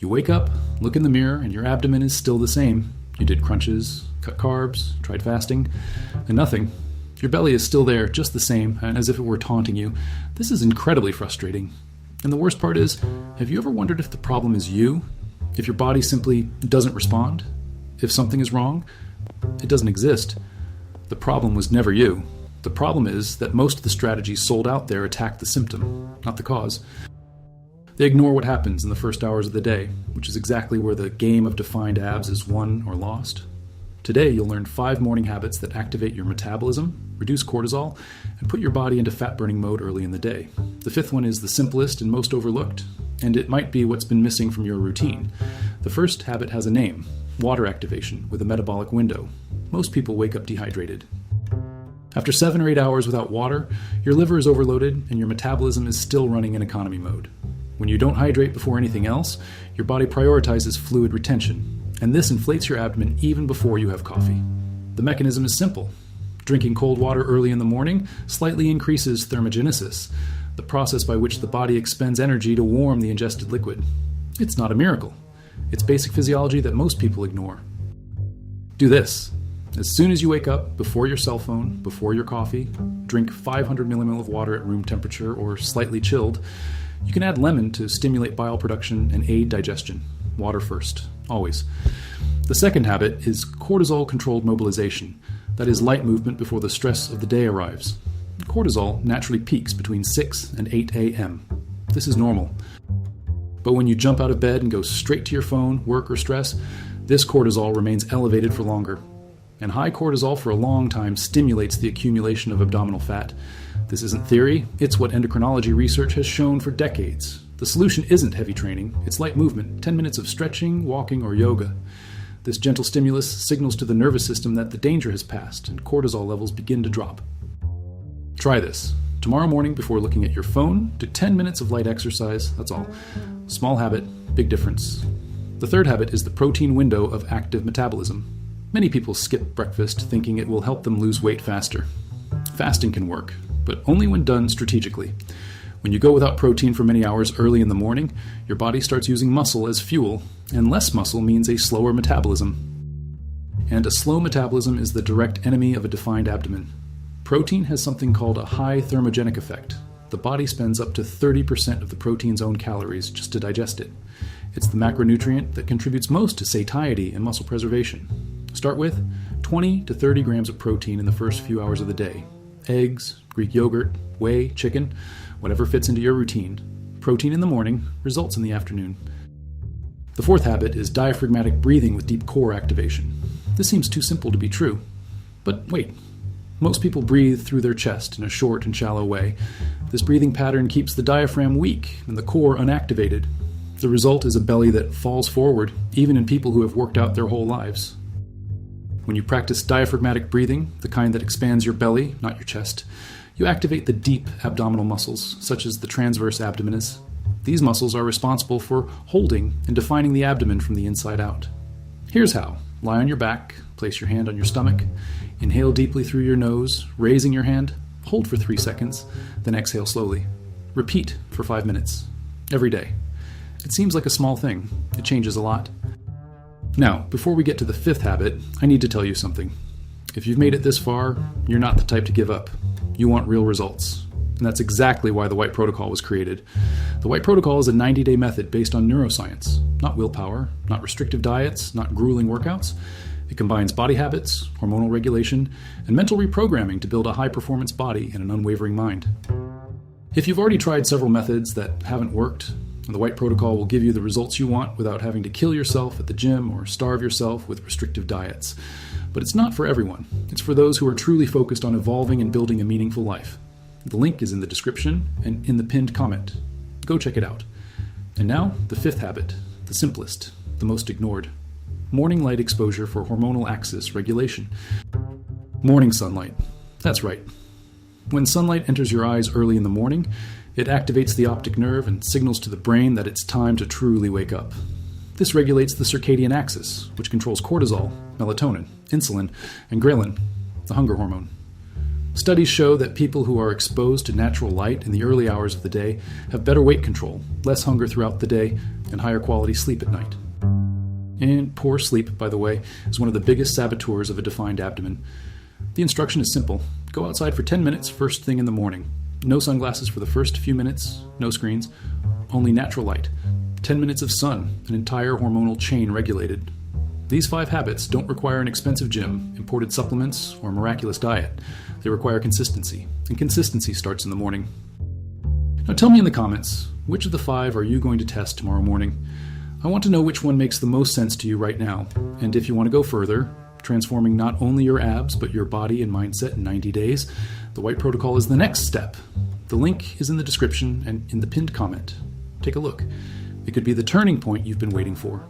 You wake up, look in the mirror, and your abdomen is still the same. You did crunches, cut carbs, tried fasting, and nothing. Your belly is still there, just the same, and as if it were taunting you. This is incredibly frustrating. And the worst part is, have you ever wondered if the problem is you? If your body simply doesn't respond? If something is wrong? It doesn't exist. The problem was never you. The problem is that most of the strategies sold out there attack the symptom, not the cause. They ignore what happens in the first hours of the day, which is exactly where the game of defined abs is won or lost. Today, you'll learn 5 morning habits that activate your metabolism, reduce cortisol, and put your body into fat-burning mode early in the day. The 5th one is the simplest and most overlooked, and it might be what's been missing from your routine. The first habit has a name, water activation with a metabolic window. Most people wake up dehydrated. After 7 or 8 hours without water, your liver is overloaded and your metabolism is still running in economy mode. When you don't hydrate before anything else, your body prioritizes fluid retention, and this inflates your abdomen even before you have coffee. The mechanism is simple. Drinking cold water early in the morning slightly increases thermogenesis, the process by which the body expends energy to warm the ingested liquid. It's not a miracle. It's basic physiology that most people ignore. Do this. As soon as you wake up, before your cell phone, before your coffee, drink 500 milliliters of water at room temperature or slightly chilled. You can add lemon to stimulate bile production and aid digestion. Water first, always. The second habit is cortisol-controlled mobilization. That is light movement before the stress of the day arrives. Cortisol naturally peaks between 6 and 8 a.m. This is normal. But when you jump out of bed and go straight to your phone, work, or stress, this cortisol remains elevated for longer. And high cortisol for a long time stimulates the accumulation of abdominal fat. This isn't theory, it's what endocrinology research has shown for decades. The solution isn't heavy training, it's light movement, 10 minutes of stretching, walking, or yoga. This gentle stimulus signals to the nervous system that the danger has passed and cortisol levels begin to drop. Try this. Tomorrow morning before looking at your phone, do 10 minutes of light exercise, that's all. Small habit, big difference. The third habit is the protein window of active metabolism. Many people skip breakfast thinking it will help them lose weight faster. Fasting can work, but only when done strategically. When you go without protein for many hours early in the morning, your body starts using muscle as fuel, and less muscle means a slower metabolism. And a slow metabolism is the direct enemy of a defined abdomen. Protein has something called a high thermogenic effect. The body spends up to 30% of the protein's own calories just to digest it. It's the macronutrient that contributes most to satiety and muscle preservation. Start with 20 to 30 grams of protein in the first few hours of the day. Eggs, Greek yogurt, whey, chicken, whatever fits into your routine. Protein in the morning, results in the afternoon. The fourth habit is diaphragmatic breathing with deep core activation. This seems too simple to be true. But wait, most people breathe through their chest in a short and shallow way. This breathing pattern keeps the diaphragm weak and the core unactivated. The result is a belly that falls forward, even in people who have worked out their whole lives. When you practice diaphragmatic breathing, the kind that expands your belly, not your chest, you activate the deep abdominal muscles, such as the transverse abdominis. These muscles are responsible for holding and defining the abdomen from the inside out. Here's how. Lie on your back, place your hand on your stomach, inhale deeply through your nose, raising your hand, hold for 3 seconds, then exhale slowly. Repeat for 5 minutes, every day. It seems like a small thing. It changes a lot. Now, before we get to the fifth habit, I need to tell you something. If you've made it this far, you're not the type to give up. You want real results. And that's exactly why the White Protocol was created. The White Protocol is a 90-day method based on neuroscience, not willpower, not restrictive diets, not grueling workouts. It combines body habits, hormonal regulation, and mental reprogramming to build a high-performance body and an unwavering mind. If you've already tried several methods that haven't worked, the White Protocol will give you the results you want without having to kill yourself at the gym or starve yourself with restrictive diets. But it's not for everyone. It's for those who are truly focused on evolving and building a meaningful life. The link is in the description and in the pinned comment. Go check it out. And now, the fifth habit, the simplest, the most ignored. Morning light exposure for hormonal axis regulation. Morning sunlight. That's right. When sunlight enters your eyes early in the morning, it activates the optic nerve and signals to the brain that it's time to truly wake up. This regulates the circadian axis, which controls cortisol, melatonin, insulin, and ghrelin, the hunger hormone. Studies show that people who are exposed to natural light in the early hours of the day have better weight control, less hunger throughout the day, and higher quality sleep at night. And poor sleep, by the way, is one of the biggest saboteurs of a defined abdomen. The instruction is simple. Go outside for 10 minutes first thing in the morning. No sunglasses for the first few minutes, no screens, only natural light. 10 minutes of sun, an entire hormonal chain regulated. These 5 habits don't require an expensive gym, imported supplements, or miraculous diet. They require consistency, and consistency starts in the morning. Now tell me in the comments, which of the 5 are you going to test tomorrow morning? I want to know which one makes the most sense to you right now, and if you want to go further, transforming not only your abs, but your body and mindset in 90 days, the White Protocol is the next step. The link is in the description and in the pinned comment. Take a look. It could be the turning point you've been waiting for.